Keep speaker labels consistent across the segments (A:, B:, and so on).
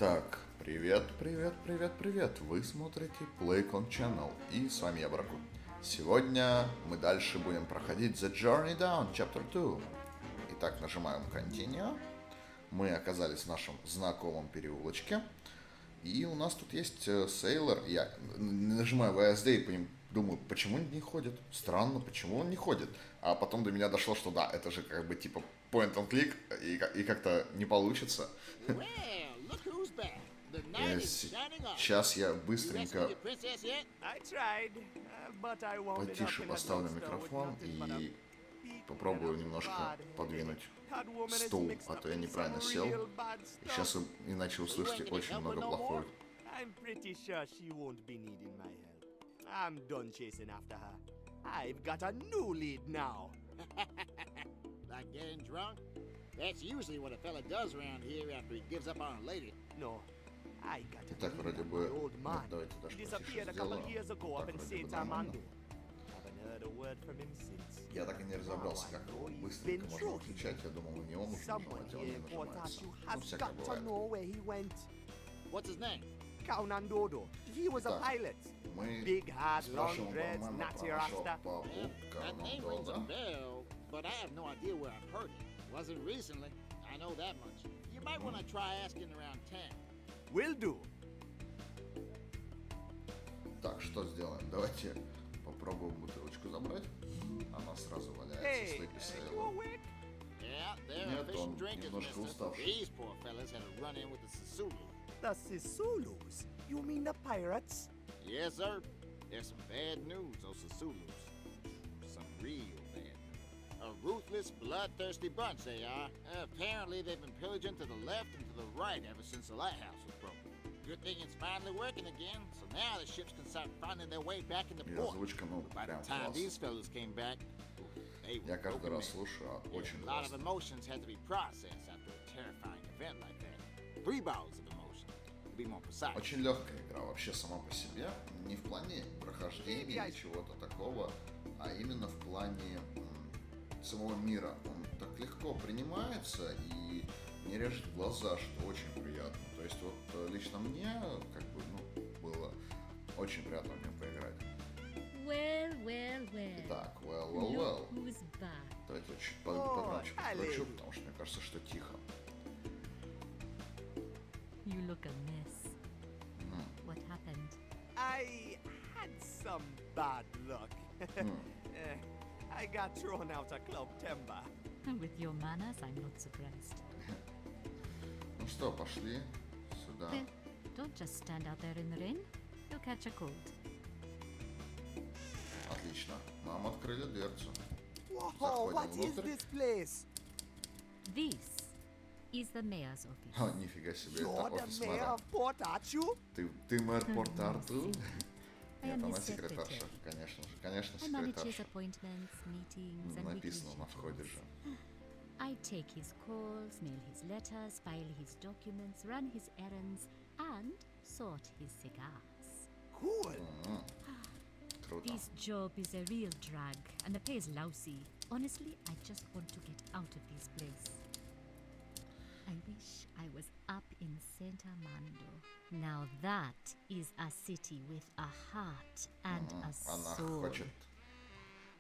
A: Итак, привет. Вы смотрите PlayCon Channel, и с вами я, Браку. Сегодня мы дальше будем проходить The Journey Down, Chapter 2. Итак, нажимаем Continue. Мы оказались в нашем знакомом переулочке. И у нас тут есть Сейлор. Я нажимаю VSD и думаю, почему он не ходит? Странно, почему он не ходит? А потом до меня дошло, что да, это же как бы типа point and click, и как-то не получится. Сейчас я быстренько потише поставлю микрофон и попробую немножко подвинуть стул, а то я неправильно сел. И сейчас вы иначе услышите очень много плохого.
B: I'm done chasing after her. I've got a new lead now.
C: Like getting drunk? That's usually what a fella does around here after he gives up on a lady.
B: No, I got a
A: Так, вроде
B: lead
A: бы...
B: on my old man.
A: Давайте даже
B: He
A: потише
B: disappeared a couple
A: сделаем.
B: years ago up
A: Так,
B: in
A: вроде бы
B: St.
A: нормально.
B: Armando. Haven't heard a word from him since.
A: Я так и не разобрался, как его быстренько можно отключать. Я думал, на него нужно нажимать, а он не нажимается. Ну, всякое
B: got to
A: бывает.
B: know where he went.
C: What's his name?
B: Kaunandodo. He was a
A: Так,
B: pilot.
A: мы
B: Big hard long
A: спрашиваем
B: dreads,
A: бармена
B: natty
A: про нашего
B: rasta.
A: папу,
C: That name rings a
A: Карнандода.
C: bell, but I have no idea where I've heard it. Wasn't recently. I know that much. You might want to try asking around town.
B: Will do.
A: Так, что сделаем? Давайте попробуем бутылочку забрать. Она сразу валяется,
B: Hey,
A: Sleepy
B: you
A: Sailor.
B: awake?
C: Yeah, they're
A: Нет,
C: efficient
A: он
C: drinkers,
A: немножко
C: mister.
A: уставший.
C: These poor fellas had a run-in with the Sisulu.
B: The Sisulus? You mean the pirates?
C: Yes, sir. There's some bad news, those Sisulus. Some real bad news. A ruthless, bloodthirsty bunch they are. Apparently they've been pillaging to the left and to the right ever since the lighthouse was broken. Good thing it's finally working again, so now the ships can start finding their way back into
A: И
C: port.
A: озвучка, ну,
C: By the
A: прям
C: time
A: класс.
C: these fellas came back, they were
A: Я каждый
C: broken
A: раз
C: men.
A: слушаю, а очень
C: A lot of
A: классно.
C: emotions had to be processed after a terrifying event like that. 3 bottles of emotion, to be more precise.
A: Очень легкая игра вообще сама по себе, не в плане прохождения или чего-то такого, а именно в плане самого мира. Он так легко принимается и не режет глаза, что очень приятно. То есть вот лично мне как бы было очень приятно в нем поиграть.
D: Well.
A: Итак, well.
D: Look who's back.
A: Давайте чуть погромче
B: Али.
A: подкручу, потому что мне кажется, что тихо.
D: You look a mess. What happened?
B: I had some bad luck. I got thrown out of Club Timber.
D: With your manners, I'm not surprised.
A: Ну что, пошли сюда.
D: Well, don't just stand out there in the rain. You'll catch a cold.
A: Отлично. Нам открыли дверцу.
B: Whoa, what is
A: внутрь.
B: this place?
D: This is the mayor's office.
A: О, нифига себе,
B: You're
A: это
B: the
A: офис
B: mayor
A: мэра.
B: of Port Arthur?
A: Ты мэр Порт-Артур?
D: I
A: Нет,
D: am
A: она
D: his
A: секретарша,
D: secretary.
A: конечно,
D: I manage his
A: секретарша.
D: appointments, meetings, and weekly
A: Написано на входе же.
D: schedules. I take his calls, mail his letters, file his documents, run his errands, and sort his cigars.
B: Cool.
A: Круто.
D: This job is a real drag, and the pay is lousy. Honestly, I just want to get out of this place. I wish I was up in St. Armando. Now that is a city with a heart and a
A: Она
D: soul.
A: хочет...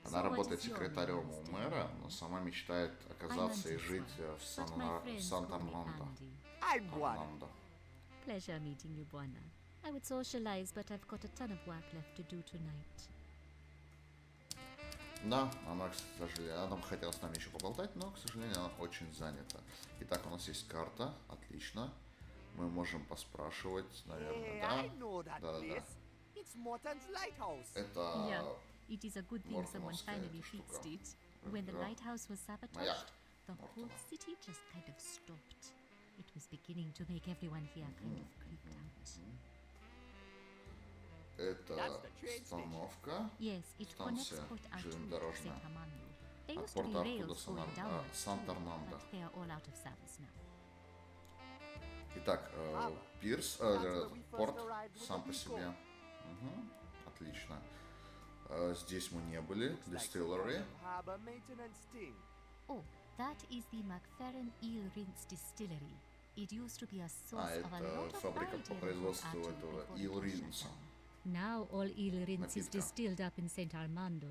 A: Она
D: So what
A: работает
D: is your
A: секретарем
D: name,
A: у
D: Mr.
A: мэра, но сама мечтает оказаться и
D: I'm
A: жить
D: Antifa,
A: в
D: but my friends call me
A: Сан-Армандо.
D: Andy.
B: I'm one.
A: Армандо.
D: Pleasure meeting you, Buana. I would socialize, but I've got a ton of work left to do tonight.
A: Да, она, к сожалению, она хотела с нами еще поболтать, но, к сожалению, она очень занята. Итак, у нас есть карта, отлично. Мы можем поспрашивать, наверное,
B: Hey,
A: да?
B: I know that
A: Да.
B: place. It's Morton's Lighthouse.
A: Это
D: Yeah, it is a good thing someone
A: Мортоновская
D: finally
A: эта штука.
D: fixed it. When the
A: Да.
D: lighthouse was
A: Маяк.
D: sabotaged, the whole
A: Мортона.
D: city just kind of stopped. It was beginning to make everyone here kind of creeped out.
A: Это
B: That's the train
A: остановка.
D: Yes, it connects
A: Станция
D: Port Arthur to
A: железнодорожная.
D: St. Armando. There
A: От
D: used to be
A: Порт-Артур до
D: rails going down,
A: Сант-Армандо.
D: but they are all out of service now.
A: Итак, пирс,
B: where we first
A: порт
B: arrived with
A: сам
B: the
A: по
B: Vico.
A: себе. Отлично. Здесь мы не были.
B: Looks like some
A: Distillery.
B: kind of harbor maintenance thing.
D: Oh, that is the McFerrin Eel Rinse Distillery. It used to be a source of a
A: это
D: lot of
A: фабрика
D: pride
A: по
D: here in
A: производству
D: Port
A: этого
D: Arthur before it was shut
A: Ил-Ринса.
D: down. Now all Eel Rins is
A: Напитка.
D: distilled up in St. Armando.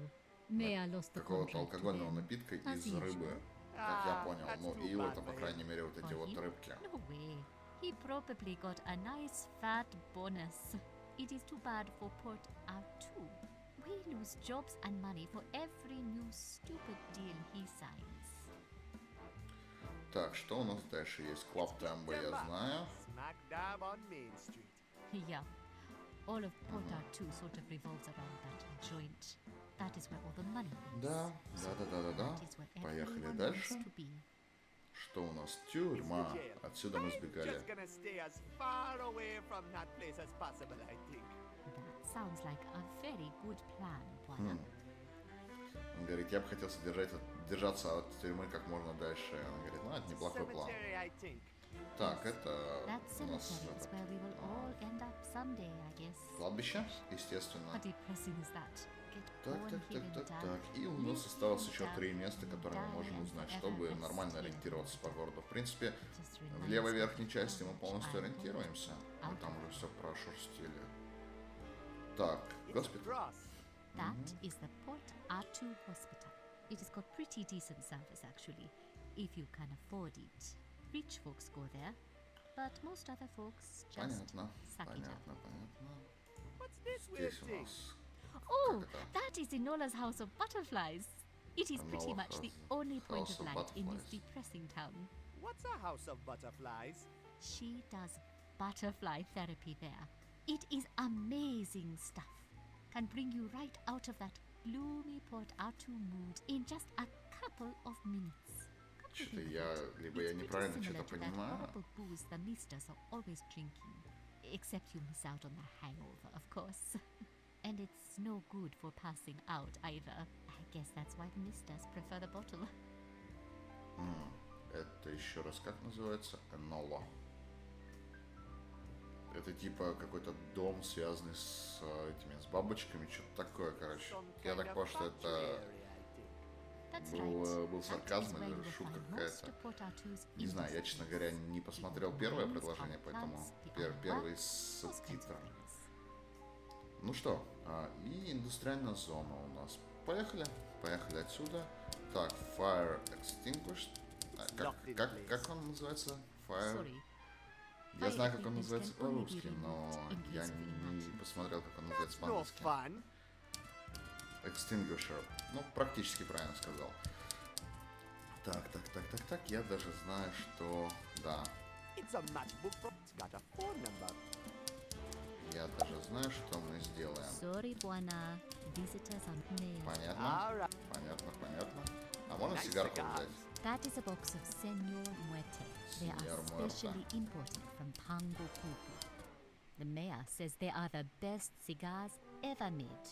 D: May I lost the
A: Какого-то
D: contract to
A: алкогольного
D: them,
A: напитка
D: as
A: из рыбы.
D: usual.
A: Как я понял.
B: that's
A: Ну,
B: too
A: Ил
B: bad
A: это, по
B: for
A: крайней мере, вот эти
D: For
A: вот
D: him?
A: рыбки.
D: No way. He probably got a nice fat bonus. It is too bad for Port Arthur. We lose jobs and money for every new stupid deal he signs.
A: Так, что у нас дальше есть? Клаб Тембо, я знаю.
B: Smack dab on Main Street.
D: Yeah. All of Port Arthur sort of revolves around that joint. That is where all the money is.
A: Да.
D: That is where
A: Поехали
D: everyone
A: дальше.
D: wants to be.
A: Что у нас? Тюрьма. Отсюда мы
B: I'm
A: сбегали.
B: just gonna stay as far away from that place as possible, I think.
D: That sounds like a very good plan, Buana.
A: Он говорит, я бы хотел держаться от тюрьмы как можно дальше. Он говорит, ну, это неплохой план.
B: Cemetery, I think.
A: Так, это
D: That
A: у нас
D: cemetery is where we will all end up someday, I guess.
A: кладбище, естественно.
D: How depressing is that? Get
A: Так,
D: born
A: так,
D: here
A: так,
D: in
A: так,
D: dark,
A: так. И у
D: live
A: нас осталось
D: in
A: еще
D: dark,
A: 3 места, которые мы
D: die
A: можем
D: and
A: узнать,
D: forever
A: чтобы
D: rest
A: нормально
D: here.
A: ориентироваться по городу. В принципе,
D: Just
A: в
D: reminds
A: левой
D: me
A: верхней
D: of
A: части мы
D: how
A: полностью
D: I
A: ориентируемся.
D: always
A: Мы
D: out
A: там
D: of
A: уже все прошерстили. Так,
B: It's
A: госпиталь.
B: across.
D: That is the Port Arthur Hospital. It has got pretty decent service, actually, if you can afford it. Rich folks go there, but most other folks just
A: Понятно,
D: suck it up.
A: понятно.
B: What's this weird
A: Здесь у
B: thing?
A: нас...
D: Oh,
A: Как это?
D: that is Enola's House of Butterflies. It is pretty
A: Enola
D: much the
A: House-
D: only point
A: House
D: of
A: of
D: light in this
A: Butterflies.
D: depressing town.
B: What's a house of butterflies?
D: She does butterfly therapy there. It is amazing stuff. Can bring you right out of that gloomy Port Arthur mood in just a couple of minutes. Come to
A: Что-то
D: think of
A: я...
D: it,
A: Либо
D: it's
A: я
D: pretty
A: неправильно
D: similar
A: что-то
D: to that
A: понимаю.
D: horrible booze the misters are always drinking. Except you miss out on the hangover, of course. And it's no good for passing out either. I guess that's why the misters prefer the bottle.
A: Это еще раз как называется? Энола. Это типа какой-то дом, связанный с этими, с бабочками, что-то такое, короче.
B: Some
A: Я
B: kind
A: так
B: of
A: понял, что
B: factory
A: это
B: area, I think.
D: That's
A: был,
D: right.
A: был
D: That is
A: сарказм
D: where
A: или
D: you will
A: шутка
D: find most
A: какая-то.
D: of Port Arthur's
A: Не знаю, я, честно говоря,
D: industries.
A: не посмотрел
D: The
A: первое
D: mines,
A: предложение,
D: power
A: поэтому
D: plants, the
A: первый
D: iron
A: с
D: works, those kinds of
A: субтитром.
D: things.
A: Ну что, и индустриальная зона у нас. Поехали, поехали отсюда. Так, Fire Extinguished. Как он называется? Fire.
D: Sorry.
A: Я
D: Fire
A: знаю, как он
D: extinguished
A: называется
D: can only be
A: по-русски, но
D: removed in
A: я
D: case of
A: не
D: emergency.
A: посмотрел, как он называется
B: No
A: по-английски.
B: fun.
A: Extinguisher. Ну, практически правильно сказал. Так, я даже знаю, что... Да,
B: It's a matchbook from. It's got a phone number.
A: я даже знаю, что мы сделаем.
D: Sorry, Buana. Visitors are near.
A: Понятно?
B: All right.
A: Понятно. А можно
B: Nice
A: сигарку
B: cigars.
A: взять?
D: That is a box of Senor Muerte. They are
A: Señor Muerta.
D: specially imported from Pango Pupu. The mayor says they are the best cigars ever made.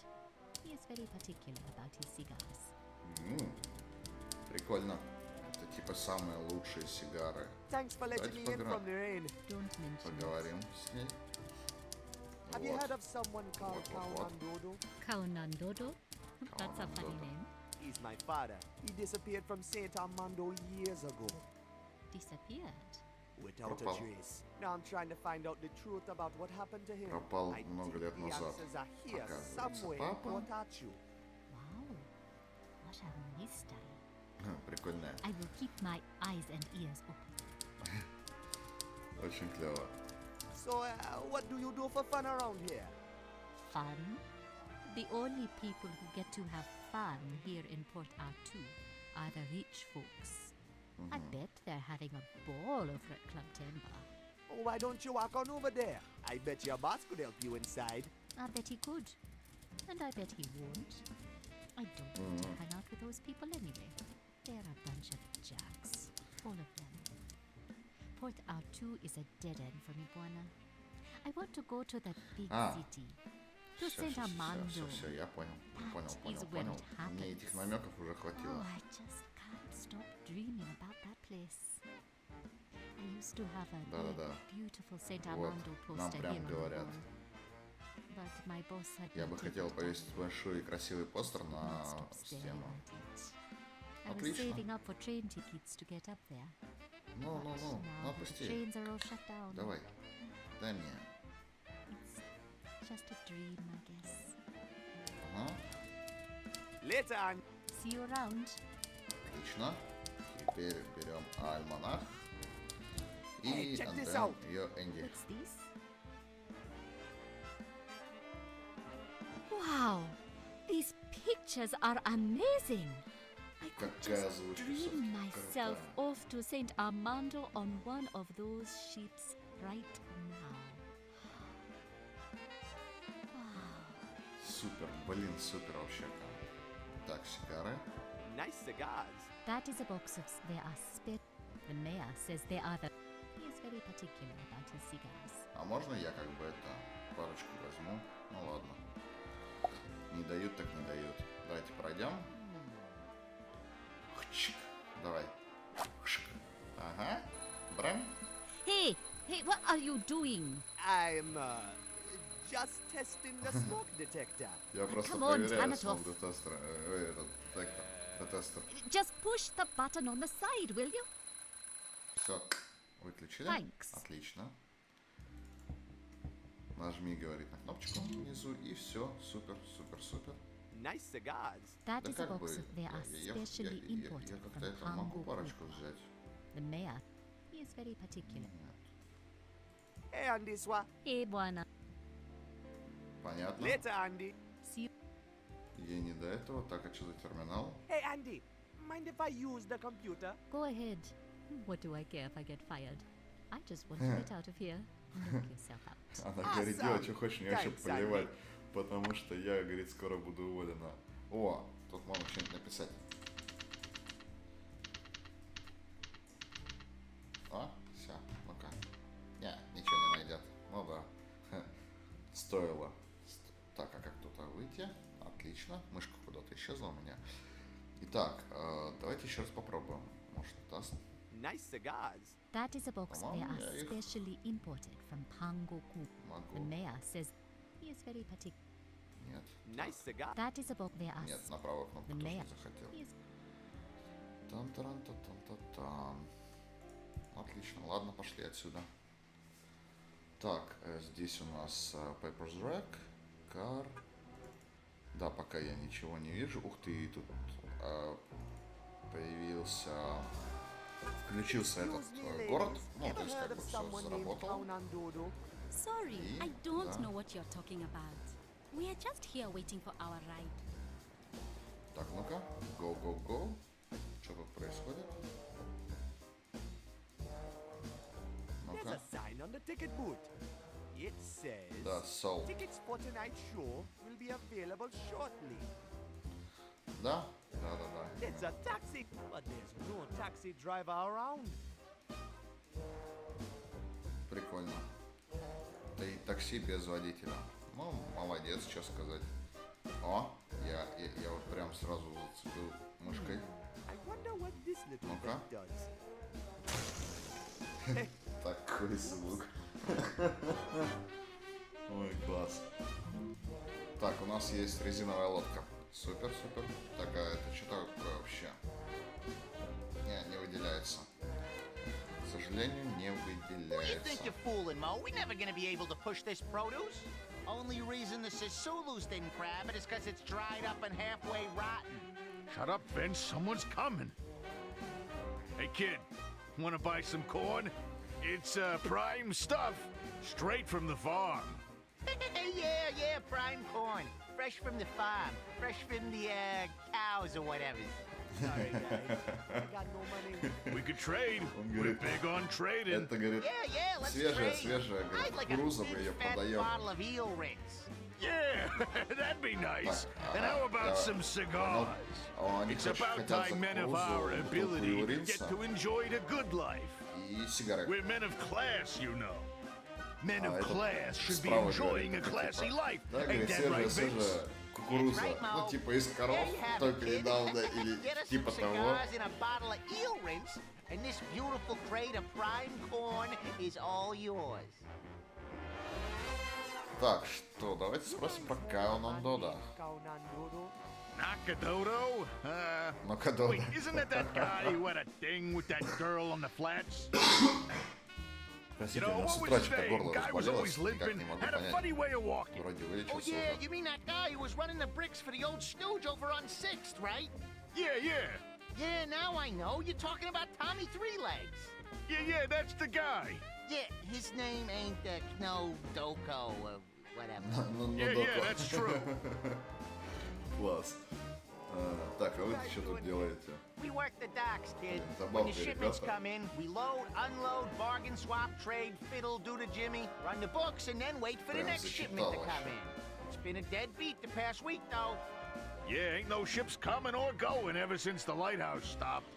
D: He is very particular about his cigars.
A: Прикольно. Это типа самые лучшие сигары.
B: Thanks for letting
A: Давайте
B: me in from the rain.
D: Don't mention it.
A: Поговорим с ней.
B: Have you
A: Вот.
B: heard of someone called
A: What?
B: Kawandodo?
D: Kaunandodo? That's a funny
A: Kaunandodo.
D: name.
B: He's my father. He disappeared from Saint Armando years ago.
D: Disappeared.
B: Without
A: Пропал.
B: a trace. Now I'm trying to find out the truth about what happened to him.
A: Пропал
B: I
A: много
B: think
A: лет
B: the
A: назад,
B: answers are here
A: оказывается.
B: somewhere
A: Папа?
B: in Port Arthur.
D: Wow. What a mystery.
A: Прикольная.
D: I will keep my eyes and ears open.
A: Очень клево.
B: So, what do you do for fun around here?
D: Fun? The only people who get to have fun here in Port Arthur are the rich folks. I bet they're having a ball over at Club Temba.
B: Oh, why don't you walk on over there? I bet your boss could help you inside.
D: I bet he could. And I bet he won't. I don't want to hang out with those people anyway. They're a bunch of jacks. All of them. Port Arthur is a dead end for me, Buana. I want to go to the big city. To St. Armando.
A: Все, я понял.
D: That is when it
A: Мне этих
D: happens.
A: намеков уже
D: Oh,
A: хватило.
D: I just can't stop dreaming about that place. I used to have a
A: Да-да-да.
D: big, beautiful St.
A: Вот,
D: Armando
A: нам
D: poster
A: прям
D: here on the
A: говорят.
D: wall. But my boss had
A: Я
D: me
A: бы
D: take
A: хотел
D: it
A: повесить
D: down.
A: большой и красивый постер
D: Can't
A: на
D: stop staring
A: стену.
D: at it. I was
A: Отлично.
D: saving up for train tickets to get up there.
A: Ну,
D: But now the
A: отпусти.
D: trains are all shut down.
A: Давай, дай мне.
D: It's just a dream, I guess.
A: Ага,
B: Later, Andy.
D: See you around.
A: отлично. Теперь берем альманах. И
B: Hey, check this
A: Антон
B: out.
A: ее Энди.
D: What's this? Wow! These pictures are amazing! I could
A: Какая
D: just
A: озвучка
D: dream
A: всё-таки
D: myself
A: крутая.
D: off to St. Armando on one of those ships right now.
A: Супер, блин, супер вообще. Так, сигары.
B: Nice cigars.
D: That is a box of... They are The mayor says they are the... He is very particular about his cigars.
A: А можно я как бы это парочку возьму? Ну ладно. Не дают, так не дают. Давайте пройдем. Хчик. Давай. Хшк. Ага. Брем.
D: Hey! Hey, what are you doing?
B: I'm just testing the smoke detector.
A: Я просто
D: Come on,
A: проверяю
D: turn it
A: смог
D: off.
A: детектор. Этот детектор. Детектор.
D: Just push the button on the side, will you?
A: Все. Выключили?
D: Thanks.
A: Отлично. Нажми, говорит, на кнопочку внизу, и все. Супер, супер, супер.
B: Nice cigars.
D: That
A: Да
D: is a
A: как бы,
D: box of... They are specially imported
A: я как-то
D: from
A: это могу
D: Congo.
A: парочку взять.
D: The mayor, he is very particular.
B: Hey, Andy Swa.
D: Hey, buana.
A: Понятно.
B: Later, Andy.
D: See you.
A: Ей не до этого. Так, а что за терминал?
B: Hey, Andy. Mind if I use the computer?
D: Go ahead. What do I care if I get fired? I just want to get out of here. Knock yourself out.
A: Она говорит, делать, что хочешь, мне вообще
B: Thanks,
A: плевать. Потому что я, говорит, скоро буду уволена. О, тут можно что-нибудь написать. А, все, ну-ка. Не, ничего не найдет. Ну да. Стоило. Так, а как тут выйти? Отлично. Мышка куда-то исчезла у меня. Итак, давайте еще раз попробуем. Может, даст?
B: Nice cigars.
D: That is a box they
A: По-моему,
D: are
A: я их
D: specially imported from Pango. The
A: могу.
D: mayor says he is very particular.
A: Нет.
B: Nice cigar.
D: That is a box they are...
A: Нет, на правую кнопку
D: The
A: тоже
D: mayor.
A: не захотел.
D: He is...
A: Тан-таран-та-тан-та-тан. Отлично, ладно, пошли отсюда. Так, здесь у нас Paper's Rack, Car. Да, пока я ничего не вижу. Ух ты, тут появился... Включился этот
B: Excuse me,
A: город.
B: ladies.
A: Ну, то
B: Ever
A: есть
B: heard
A: как
B: of
A: бы все
B: someone named
A: заработало.
B: Town and Dodo?
E: Sorry,
A: И,
E: I don't
A: да.
E: know what you're talking about. We are just here waiting for our ride.
A: Так, ну-ка, go. Что тут происходит?
B: There's
A: Ну-ка.
B: a sign on the ticket booth. It says,
A: Да, sold.
B: tickets for tonight's show will be available shortly.
A: Да?
B: It's a taxi, but there's no taxi driver around.
A: Прикольно. И такси без водителя. Ну, молодец, что сказать. О, я вот прям сразу зацепил мышкой.
B: I wonder what this little
A: Ну-ка.
B: bit does.
A: Такой звук. Ой, класс. Так, у нас есть резиновая лодка. Супер. Так, а это что такое вообще? Не выделяется. К сожалению, не
C: Who you think
A: выделяется.
C: you're fooling, Mo? We're never gonna be able to push this produce. Only reason the Sisulus didn't grab it is because it's dried up and halfway rotten.
F: Shut up, Vince. Someone's coming. Hey, kid. Want to buy some corn? It's prime stuff. Straight from the farm.
C: yeah, prime corn. Fresh from the farm. Fresh from the, cows or whatever.
B: Sorry, guys. I got no money.
F: We could trade.
A: Он
F: We're
A: говорит,
F: big on trading.
A: это, говорит,
C: Yeah, let's
A: свежая,
C: trade.
A: говорит,
C: I'd like a
A: кукуруза, мы
C: big
A: ее
C: fat
A: продаем.
C: bottle of eel rings.
F: Yeah, that'd be nice.
A: Так,
F: And how about
A: я
F: some cigars?
A: понял. Они
F: It's
A: хотят
F: about
A: за
F: time men of
A: кукурузу,
F: our
A: бутылку
F: ability
A: риса
F: get to enjoy the good life.
A: и сигареты.
F: We're men of class, you know. Men
A: А
F: of
A: этот
F: class should be
A: справа
F: enjoying
A: говорит,
F: a classy
A: типа,
F: life.
A: да,
F: Ain't
A: говорит,
F: that right,
A: свежая
F: Vince?
A: кукуруза.
C: That's right, Mo.
A: Ну, типа из коров,
C: There you have it,
A: только
C: kid.
A: недавно, или
C: Get us
A: типа
C: some
A: того.
C: cigars and a bottle of eel rinse, and this beautiful crate of prime corn is all yours.
A: Так, что, давайте спросим про Каунан Дода.
B: Town and Dodo.
F: Nakadodo?
A: Нокадо.
F: Wait, isn't it that guy who had a thing with that girl on the flats? You
A: Простите, у
F: know,
A: меня с
F: what was
A: утра
F: his
A: что-то
F: name?
A: горло
F: Guy was
A: разболелось,
F: always
A: никак
F: limping,
A: не могу
F: had a
A: понять.
F: funny way of walking.
A: Вроде
C: Oh,
A: вылечился
C: yeah,
A: уже.
C: you mean that guy who was running the bricks for the old stooge over on 6th, right?
F: Yeah, yeah.
C: Yeah, now I know. You're talking about Tommy Three Legs.
F: Yeah, that's the guy.
C: Yeah, his name ain't Kno Doko or whatever.
A: Ну,
F: Yeah,
A: доктор.
F: that's true.
A: Класс. Так, а вы что тут делаете?
C: We work the docks, kid.
A: Забавные
C: When the shipments
A: ребята.
C: come in, we load, unload, bargain, swap, trade, fiddle, do to Jimmy, run the books, and then wait for the
A: Прям
C: next shipment to
A: зачиталось.
C: come in. It's been a dead beat the past week, though.
F: Yeah, ain't no ships coming or going ever since the lighthouse stopped.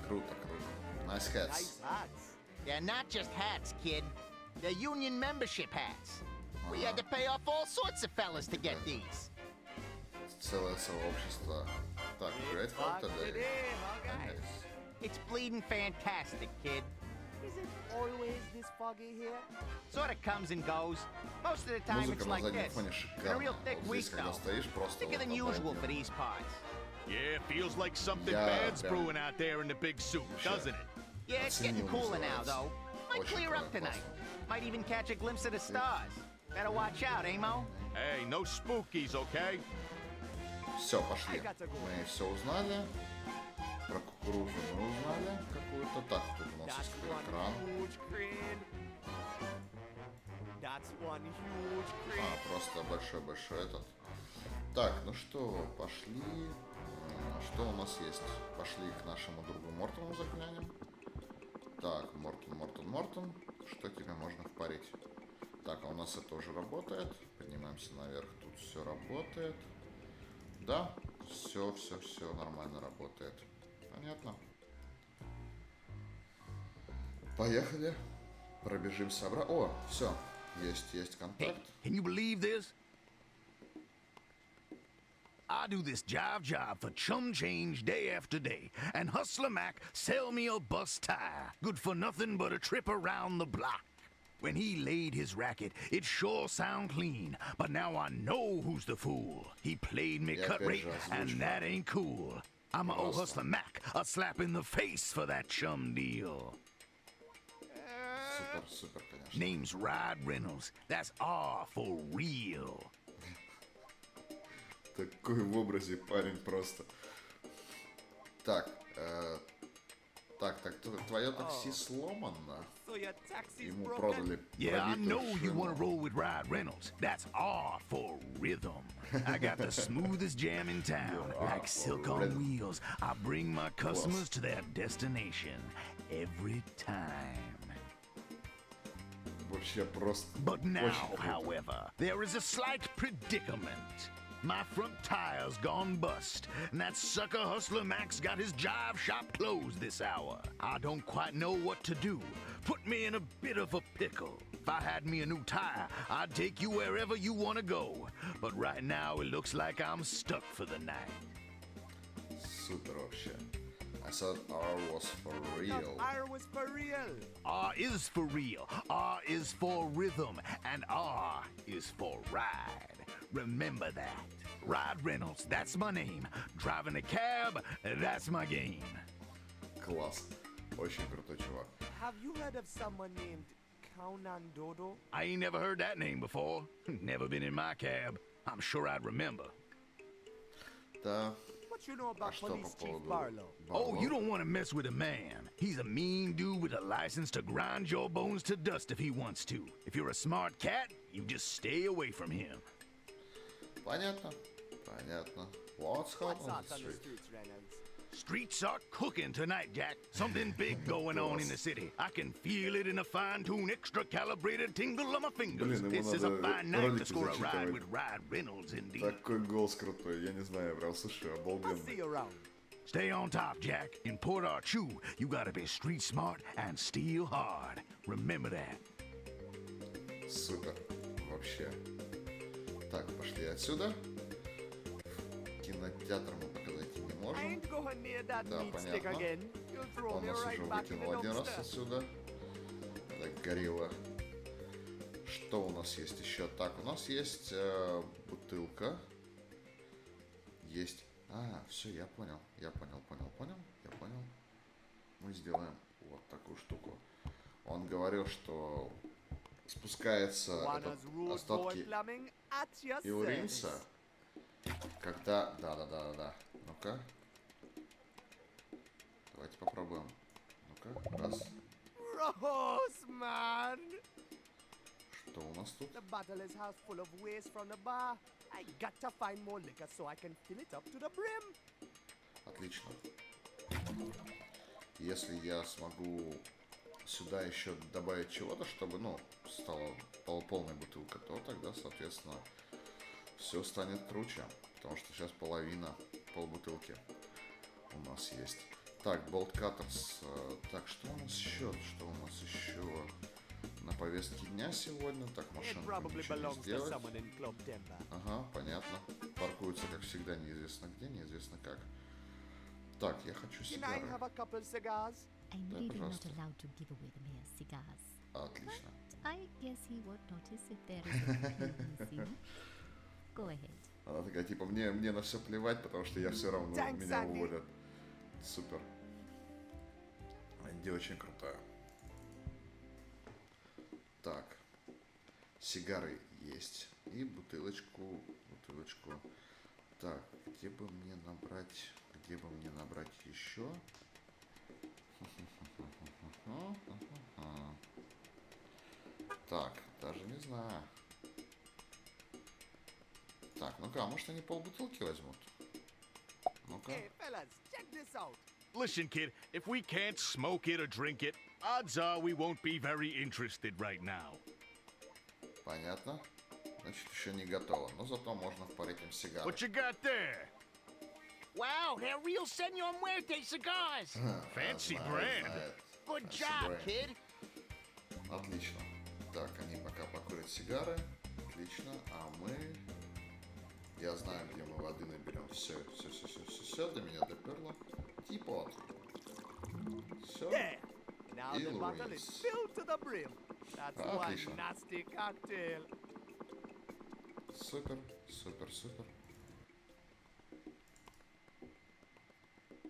A: Круто, круто. Nice hats.
B: Nice hats.
C: They're not just hats, kid. They're union membership hats. We had to pay off all sorts of fellas to get these.
A: Целое сообщество. Так, great
B: It's
A: fun
B: hot
A: today.
B: today, huh, guys?
A: Nice.
C: It's bleeding fantastic, kid.
B: Is it always this foggy here?
C: Sort of comes and goes. Most of the time
A: Музыка
C: it's
A: на
C: like
A: заднем
C: this.
A: фоне
C: Been a
A: шикарная.
C: real thick
A: Вот
C: week,
A: здесь, когда
C: though.
A: стоишь, просто
C: Thicker
A: вот
C: than usual for
A: обалденно.
C: these parts.
F: Yeah, feels like something
A: Yeah,
F: bad's
A: прям.
F: brewing out there in the big soup,
A: Sure.
F: doesn't it?
C: Yeah, it's getting
A: Оценил,
C: cooler now,
A: называется.
C: though. Might
A: Очень
C: clear up
A: классно.
C: tonight. Might even catch a glimpse of the stars. Better watch out, eh, Mo?
F: Hey, no spookies, okay?
A: Все, пошли.
B: I got to go.
A: Мы все узнали. Про кукурузу мы узнали какую-то. Так, тут у нас
B: That's
A: есть
B: one
A: экран.
B: huge crane. That's one huge crane.
A: Просто большой-большой этот. Так, ну что, пошли. Что у нас есть? Пошли к нашему другу Мортону заглянем. Так, Мортон. Что тебе можно впарить? Так, а у нас это уже работает. Поднимаемся наверх. Тут все работает. Да, все нормально работает. Понятно. Поехали. Пробежимся обратно. О, все. Есть
F: Hey,
A: контакт.
F: can you believe this? I do this job for chum change day after day, and Hustler Mac sell me a bust tire, good for nothing but a trip around the block. When he laid his racket, it sure sound clean, but now I know who's the fool. He played me
A: Я
F: cut
A: опять
F: rate,
A: же
F: and
A: озвучка.
F: that ain't cool. I'ma owe
A: Просто.
F: Hustler Mac a slap in the face for that chum deal.
A: Супер, конечно.
F: Name's Rod Reynolds. That's R for real.
A: Такой в образе парень просто. Так, твое такси сломано.
B: So your taxi's
A: Ему
B: broken?
A: продали
F: Yeah, I
A: пробитую
F: know you want to
A: шину.
F: roll with Rod Reynolds. That's R for rhythm. I got the smoothest jam in town.
A: Yeah, R
F: Like silk
A: for
F: on
A: rhythm.
F: wheels, I bring my customers to their destination every time.
A: Вообще просто
F: But now,
A: очень круто.
F: however, there is a slight predicament. My front tire's gone bust, and that sucker Hustler Max got his jive shop closed this hour. I don't quite know what to do. Put me in a bit of a pickle. If I had me a new tire, I'd take you wherever you want to go. But right now, it looks like I'm stuck for the night.
A: Супер вообще. I thought R was for real.
B: R was for real.
F: R is for real, R is for rhythm, and R is for ride. Remember that. Rod Reynolds, that's my name. Driving a cab, that's my game.
A: Класс. Очень крутой чувак.
B: Have you heard of someone named Kaunan Dodo?
F: I ain't never heard that name before. Never been in my cab. I'm sure I'd remember.
A: Да.
B: What you know about
A: что
B: Police
A: по
B: Chief
A: поводу
B: Barlow?
F: Oh,
A: Барлоу?
F: you don't want to mess with a man. He's a mean dude with a license to grind your bones to dust if he wants to. If you're a smart cat, you just stay away from him.
A: Понятно. What's hot
B: What's
A: on
B: hot
A: the
B: on the
A: street?
B: streets, Reynolds?
F: Streets are cooking tonight, Jack. Something big going on in the city. I can feel it in a fine-tuned, extra-calibrated tingle of my fingers.
A: Блин, ему
F: This is a
A: надо
F: fine night to
A: ролики
F: score a ride
A: зачитывать.
F: with Rod Reynolds, indeed.
A: Такой голос крутой. Я не знаю, прям слушаю,
B: I'll see
A: обалденный.
B: you around.
F: Stay on top, Jack. In Port Arthur, you gotta be street smart and steel hard. Remember that.
A: Супер. Вообще. Так, пошли отсюда. В кинотеатр мы пока зайти не
B: I
A: можем.
B: ain't going near that
A: Да,
B: meat stick
A: понятно.
B: again. You'll throw
A: Он
B: me
A: нас уже
B: right back in the
A: выкинул один раз
B: dumpster.
A: отсюда. Так, горилла. Что у нас есть еще? Так, у нас есть бутылка. Есть. Все, я понял. Я понял. Мы сделаем вот такую штуку. Он говорил, что спускается этот остатки Илринса, когда... Да. Ну-ка. Давайте попробуем. Ну-ка, раз.
B: Gross, man!
A: Что у нас тут?
B: The bottle is half full of waste from the bar. I got to find more liquor so I can fill it up to the brim.
A: Отлично. Если я смогу сюда еще добавить чего-то, чтобы, ну, стала полная бутылка, то тогда, соответственно, все станет круче. Потому что сейчас полбутылки у нас есть. Так, Bolt Cutters. Так, что у нас еще? На повестке дня сегодня. Так,
B: It
A: машина
B: probably
A: ничего не
B: belongs to
A: сделать.
B: someone in Club Denver.
A: Ага, понятно. Паркуются, как всегда, неизвестно где, неизвестно как. Так, я хочу
B: Can I
A: сигары.
B: have a couple cigars?
D: I'm
A: Да,
D: really not
A: пожалуйста.
D: allowed to give away the mayor's cigars.
A: Отлично.
D: I guess he won't notice if there is a pea missing. Go ahead.
A: Она такая, типа, мне на все плевать, потому что я все равно,
B: Thanks,
A: меня
B: Andy.
A: уволят. Супер. Энди очень крутая. Так. Сигары есть. И бутылочку. Так, где бы мне набрать еще? Так, даже не знаю. Так, ну-ка, а может они полбутылки возьмут? Ну-ка.
B: Hey, fellas, check this out.
F: Listen, kid, if we can't smoke it or drink it, odds are we won't be very interested right now.
A: Понятно. Значит, еще не готово. Но зато можно впарить им сигары.
F: What you got there?
C: Wow, they're real Senor Muerte cigars.
F: Fancy
A: Знает,
F: brand.
A: знает.
C: Good
A: Fancy
C: job,
A: brand.
C: kid.
A: Отлично. Так, они пока покурят сигары. Отлично. А мы... Я знаю, где мы воды наберем. Все. До меня доперло. Типа. Все.
B: There. Now the
A: Ill
B: bottle
A: Reese.
B: is filled to the brim. That's
A: Отлично.
B: one nasty cocktail.
A: Супер.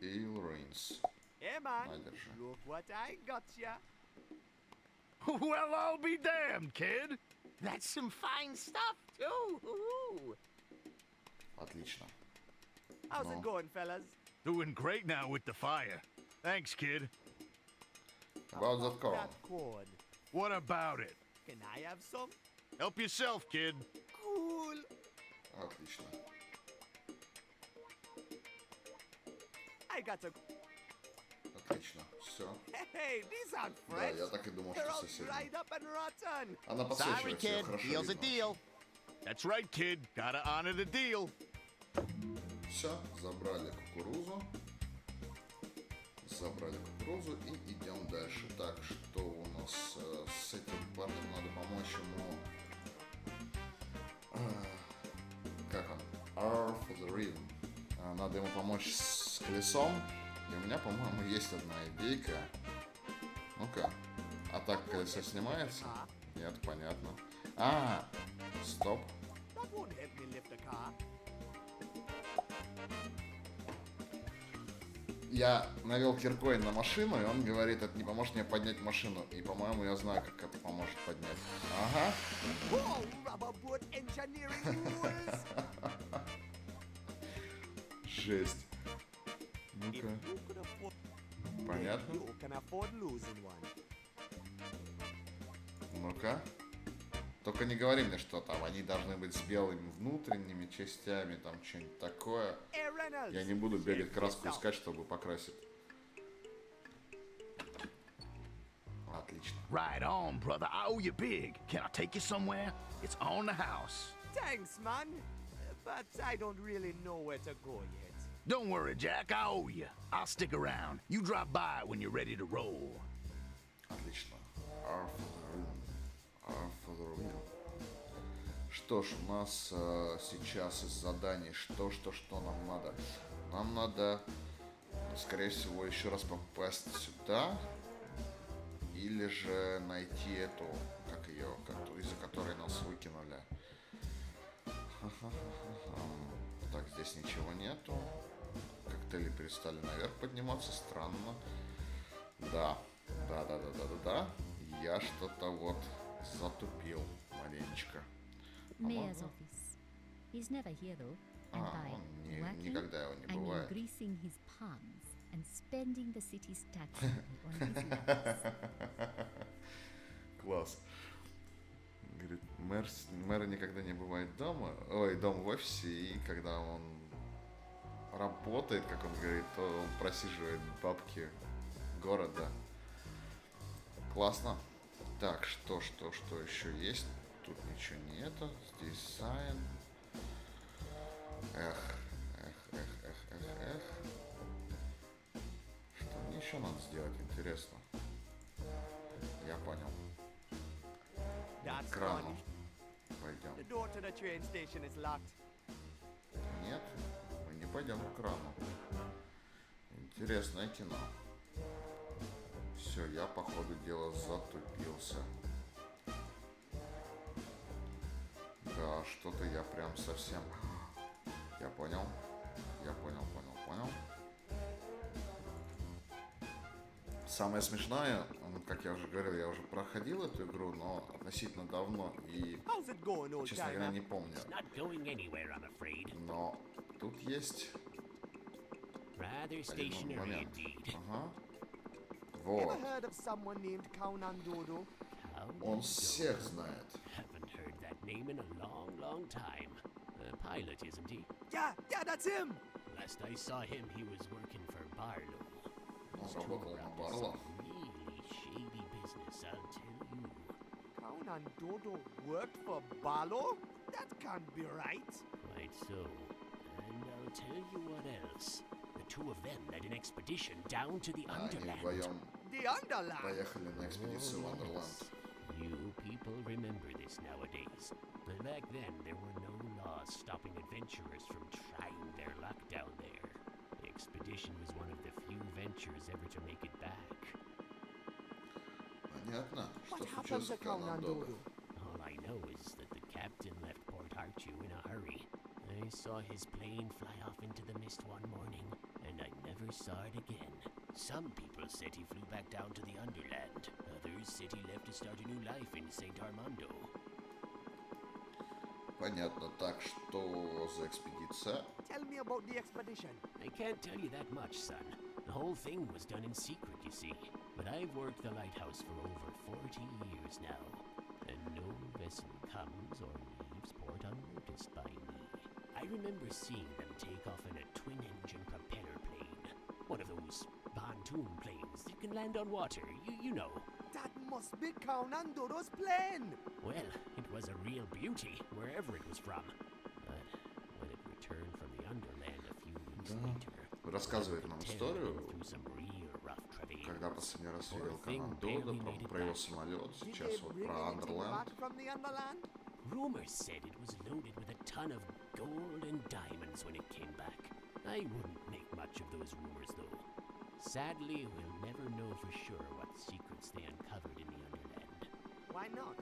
A: Ill Reese.
B: Hey, man,
A: На, держи.
B: look what I got ya.
F: Well, I'll be damned, kid.
C: That's some fine stuff, too. Ooh.
A: Отлично.
B: How's
A: No.
B: it going, fellas?
F: Doing great now with the fire. Thanks, kid.
A: About that corn.
B: That corn.
F: What about it?
B: Can I have some?
F: Help yourself, kid.
B: Cool.
A: Отлично.
B: I got a...
A: Отлично. Все.
B: Hey, these aren't
A: Да,
B: fresh.
A: я так и думал,
B: They're
A: что
B: all
A: соседи.
B: dried up and rotten.
A: Она
C: Sorry,
A: подсвечивается, её
C: kid.
A: хорошо
C: Deal's a
A: видно.
C: deal.
F: That's right, kid. Gotta honor the deal.
A: Все, забрали кукурузу и идем дальше. Так, что у нас с этим парнем надо помочь ему? Как он? R for the rhythm. Надо ему помочь с колесом. И у меня, по-моему, есть одна идейка. Ну-ка. А так колесо снимается? Нет, понятно. Стоп.
B: That won't help me lift the car.
A: Я навел киркой на машину, и он говорит, это не поможет мне поднять машину. И, по-моему, я знаю, как это поможет поднять. Ага.
B: Whoa, rubber boat engineering rules.
A: Жесть.
B: If
A: Ну-ка.
B: you could afford,
A: Понятно?
B: you can afford losing one.
A: Ну-ка. Только не говори мне, что там они должны быть с белыми внутренними частями, там что-нибудь такое.
B: Hey, Reynolds.
A: Я не буду бегать
B: check
A: краску
B: this out.
A: искать, чтобы покрасить. Отлично.
F: Right on, brother. I owe you big. Can I take you somewhere? It's on the house.
B: Thanks, man. But I don't really know where to go yet.
F: Don't worry, Jack. I owe you. I'll stick around. You drop by when you're ready to roll.
A: Отлично. R for the rhythm. Что ж, у нас сейчас из заданий что нам надо? Нам надо, скорее всего, еще раз попасть сюда. Или же найти эту, как ее, из-за которой нас выкинули. Так, здесь ничего нету. Коктейли перестали наверх подниматься, странно. Да. Я что-то вот затупил маленечко.
D: Mayor's office. He's never here though. And by
A: он
D: working,
A: никогда его не
D: I mean
A: бывает.
D: greasing his palms and spending the city's tax money on his laps.
A: Класс. Говорит, мэра никогда не бывает дома. Ой, дома в офисе. И когда он работает, как он говорит, то он просиживает бабки города. Классно. Так, что еще есть? Тут ничего нету. Здесь сайн. Эх. Что мне еще надо сделать, интересно? Я понял.
B: That's
A: К крану
B: done.
A: пойдем.
B: The door to the train station is locked.
A: Нет, мы не пойдем к крану. Интересное кино. Все, я по ходу дела затупился. Да, что-то я прям совсем... Я понял. Самое смешное, как я уже говорил, я уже проходил эту игру, но относительно давно и,
B: How's it going, old
A: честно говоря,
B: timer?
A: не помню.
G: Not going anywhere, I'm afraid.
A: Но тут есть
G: Rather
A: один
G: stationary
A: момент.
G: indeed.
A: Ага.
B: Ever
A: Вот.
B: heard of someone named Kaunan Dodo?
G: How
A: Он
G: do you
A: всех
G: know?
A: знает.
G: Haven't heard that name in a long, long time. A pilot, isn't he?
B: Yeah, that's him!
G: Last I saw him, he was working for Barlow.
A: Он
G: His
A: работал
G: tour
A: на
G: up is
A: Барло.
G: some really shady business, I'll tell you.
B: Kaunan Dodo worked for Barlow? That can't be right.
G: Quite so. And I'll tell you what else. The two of them led an expedition down to the
A: Они
G: Underland.
A: вдвоем
B: The Underland!
A: поехали на экспедицию в Андерланд.
G: You people remember this nowadays. But back then, there were no laws stopping adventurers from trying their luck down there. The expedition was one of the few ventures ever to make it back.
A: Понятно,
B: What
A: что
B: happened
A: случилось
B: to
A: в Канан
B: Kaunan
A: Доду.
B: Dodo?
G: All I know is that the captain left Port Arthur in a hurry. I saw his plane fly off into the mist one morning, and I never saw it again. Some people said he flew back down to the Underland. Others said he left to start a new life in St. Armando.
A: Понятно. Так, что за экспедиция?
B: Tell me about the expedition.
G: I can't tell you that much, son. The whole thing was done in secret, you see. But I've worked the lighthouse for over 40 years now, and no vessel comes or leaves port unnoticed by me. I remember seeing them take off in a twin-engine propeller plane. One of those pontoon planes that can land on water, you know.
B: That must be Kaunan Dodo's plane!
G: Well, it was a real beauty, wherever it was from. But when it returned from the Underland a few weeks later,
A: Рассказывает нам историю,
G: through some real rough travail.
A: когда последний раз видел Канан Дода, про его самолет,
B: Did
A: сейчас
B: they
A: вот
B: bring
A: про
B: anything
A: Андерланд.
B: back from the Underland?
G: Rumors said it was loaded with a ton of gold and diamonds when it came back. I wouldn't make much of those rumors, though. Sadly, we'll never know for sure what secrets they uncovered in the Underland.
B: Why not?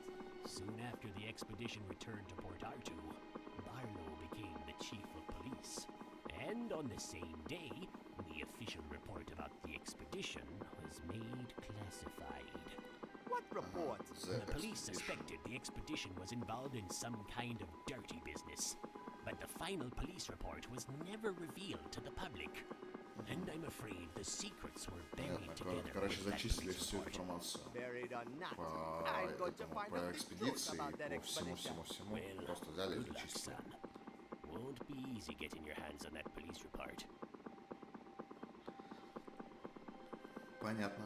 G: Soon after the expedition returned to Port Arthur, Barlow became the chief of police. And on the same day, the official report about the expedition was made classified.
B: What report?
A: The
G: The police
A: expedition.
G: suspected the expedition was involved in some kind of dirty business. But the final police report was never revealed to the public. And I'm afraid the secrets were buried
A: Понятно.
G: together
A: Короче,
G: with that
A: зачистили
G: police
A: всю
G: report.
A: информацию
B: Buried or not,
A: по
B: I'm going to
A: этому,
B: find
A: по
B: out the truth
A: экспедиции,
B: about that
A: по
B: expedition.
A: всему.
G: Well,
A: Просто взяли и
G: good luck,
A: зачистили.
G: son. Won't be easy getting your hands on that police report.
A: Понятно.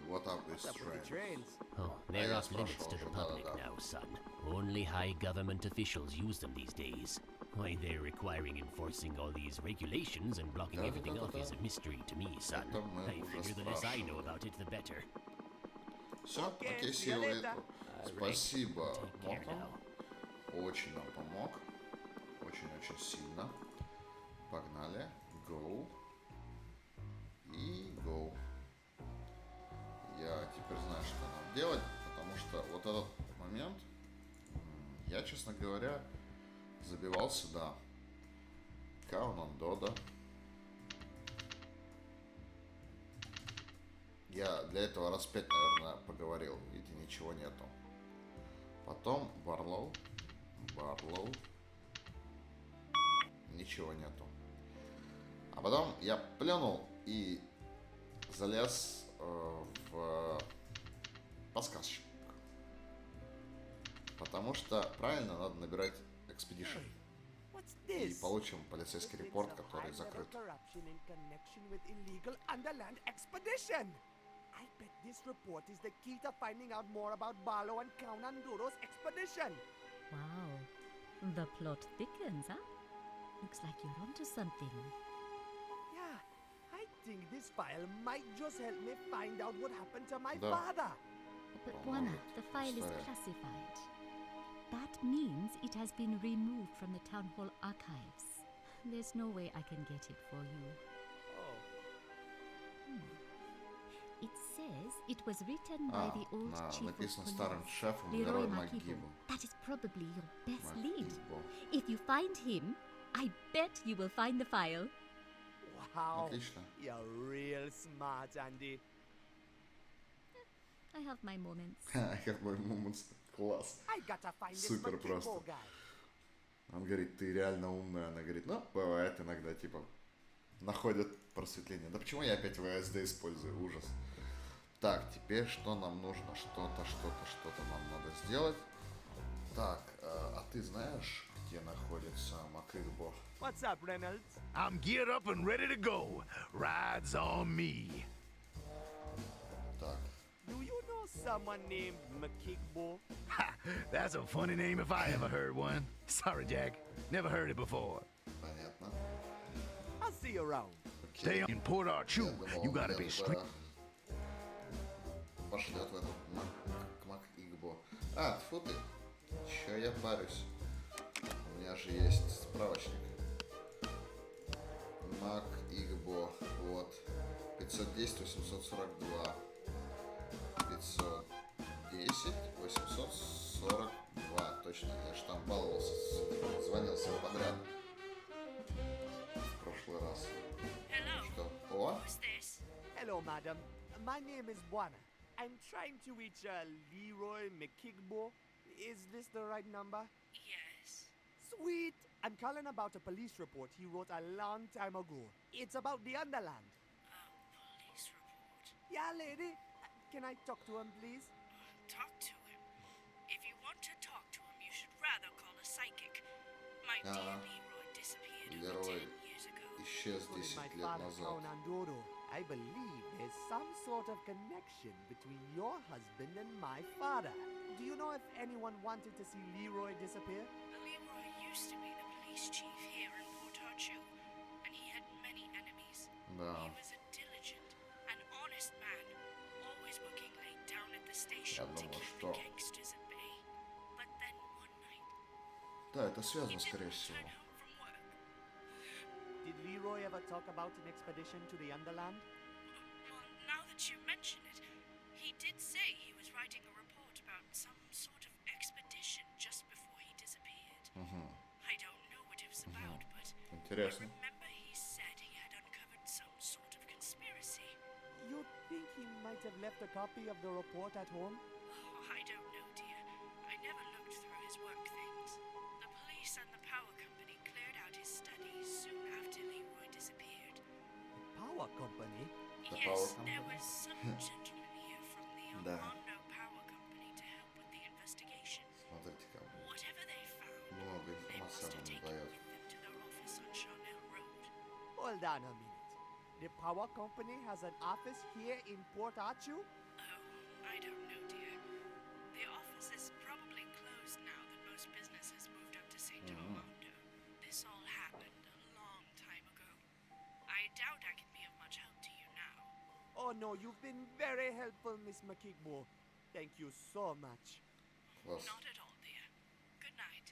A: What up this
B: What's up with the
A: train?
B: trains?
G: Oh,
A: I
G: they're
A: guess
G: off limits to the
A: Marshall,
G: public
A: da-da-da.
G: now, son. Only high government officials use them these days. Why they're requiring enforcing all these regulations and blocking everything off is a mystery to me, son.
A: Это мы
G: I
A: уже
G: figure the less I know
A: спрашивали.
G: about it, the better.
A: Все,
B: Okay,
A: окей,
B: see you
A: see you
B: later.
A: later. Спасибо,
G: Take care
A: Мортон.
G: now.
A: Очень нам помог. Очень-очень сильно. Погнали. Go. И go. Я теперь знаю, что нам делать, потому что вот этот момент, я, честно говоря, забивался, да. Каунандо, да. Я для этого раз 5, наверное, поговорил, ведь ничего нету. Потом Барлоу. Ничего нету. А потом я плюнул и залез в подсказчик. Потому что правильно надо набирать Expedition.
B: What's
A: И
B: this?
A: получим полицейский репорт,
B: Evidence of
A: который
B: high-level
A: закрыт.
B: corruption in connection with illegal underland expedition. I bet this report is the key to finding out more about Barlow and Count Anduro's expedition.
D: Wow. The plot thickens, huh? Looks like you're onto something.
B: Yeah, I think this file might just help me find out what happened to my
A: Да.
B: father.
D: But Buana,
A: Поможет.
D: the file is
A: История.
D: classified. That means it has been removed from the town hall archives. There's no way I can get it for you.
B: Oh.
D: It says it was written by the old chief of
A: написано
D: police,
A: старым шефом
D: Leroy
A: Лерой
D: Makibo.
A: Макгибу.
D: That is probably your best lead.
A: Макгибу.
D: If you find him, I bet you will find the file.
B: Wow.
A: Отлично.
B: You're real smart, Andy.
D: I have my moments.
A: Как мой момент. Класс.
B: I gotta find this
A: Супер
B: Makibo
A: просто.
B: guy.
A: Он говорит, ты реально умная. Она говорит, ну, бывает иногда, типа, находят просветление. Да почему я опять ВСД использую? Ужас. Так, теперь что нам нужно? Что-то нам надо сделать. Так, а ты знаешь, где находится Макгибо?
B: What's up, Reynolds?
F: I'm geared up and ready to go. Rides on me.
A: Так,
B: Do you know someone named Makigbo?
F: Ha! That's a funny name if I ever heard one. Sorry, Jack. Never heard it before.
A: понятно.
B: I'll see you around.
F: Stay
A: Окей.
F: in Port Archu.
A: Я думал,
F: You
A: он
F: gotta
A: меня
F: be
A: туда
F: strict.
A: пошлет в этот к Макгибо. А, тьфу ты. Чё я парюсь? У меня же есть справочник. Макгибо. Вот. 510 842. 510 842. Точно, я ж там баловался, звонил всем подряд в прошлый раз.
H: Hello,
A: Что? О,
H: who's this?
B: Hello, madam. My name is Buana. I'm trying to reach Leroy Makigbo. Is this the right number?
H: Yes.
B: Sweet! I'm calling about a police report he wrote a long time ago. It's about the Underland.
H: Oh, police report.
B: Yeah, lady. Can I talk to him, please?
H: Talk to him. If you want to talk to him, you should rather call a psychic. My dear Leroy disappeared over
A: Leroy
H: 10 years ago.
A: исчез
B: So did
A: 10
B: my
A: лет
B: father,
A: назад.
B: Count Andoro. I believe there's some sort of connection between your husband and my father. Do you know if anyone wanted to see Leroy disappear?
H: Leroy used to be the police chief here in Port Archu, and he had many enemies.
A: Да.
H: He was a diligent and honest man, always working late down at the station
A: Я
H: to
A: думаю,
H: keep
A: что-
H: the gangsters at bay. But then one night,
A: Да, это
H: he
A: связано, скорее
H: didn't
A: всего.
H: return home from work.
B: Did Leroy ever talk about an expedition to the Underland?
H: Well, now that you mention it, he did say he was writing a report about some sort of expedition just before he disappeared. I don't know what it was about, but I
A: Интересно.
H: remember he said he had uncovered some sort of conspiracy.
B: You think he might have left a copy of the report at home?
H: Oh, I don't know, dear. I never looked through his work things. The police and the power company cleared out his studies soon after Leroy disappeared.
B: Power company?
A: The
H: Yes,
A: power
H: there
A: company?
H: was some gentleman here from the
A: Да.
H: Armando Power Company to help with the investigation.
A: Смотрите-ка,
H: Whatever they found,
A: много
H: they must
A: информации
H: have
A: нам
H: taken
A: дает.
H: with them to their office on Charnel Road.
B: Hold on a minute. The power company has an office here in Port Archu?
H: Oh, I don't know, dear. The office is probably closed now that most business has moved up to St. Armando. This all happened a long time ago. I doubt I can be of much help to you now.
B: Oh no, you've been very helpful, Miss Makigbo. Thank you so much.
A: Класс.
H: Not at all, dear. Good night.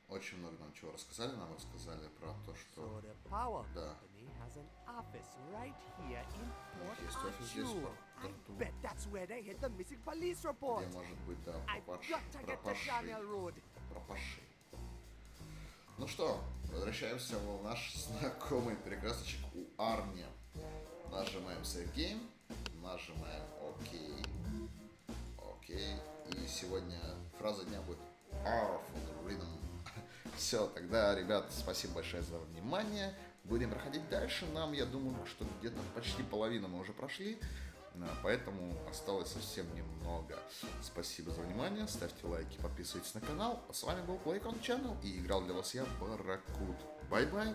A: Очень много нам чего рассказали. Нам рассказали про то,
B: So
A: что
B: the power
A: Да.
B: company has an office right here in Port
A: есть офис здесь,
B: Archu.
A: в
B: I
A: Порту,
B: bet that's where they hid the missing police report.
A: где может быть, да,
B: I've got to get to Channel Road.
A: пропавший. Ну что, возвращаемся в наш знакомый перекресточек у Арни. Нажимаем Save Game, нажимаем ОК. Окей. И сегодня фраза дня будет Powerful Rhythm. Все, тогда, ребят, спасибо большое за внимание. Будем проходить дальше. Нам, я думаю, что где-то почти половину мы уже прошли. Поэтому осталось совсем немного. Спасибо за внимание. Ставьте лайки, подписывайтесь на канал. С вами был PlayCon Channel и играл для вас я, Барракуд. Бай-бай.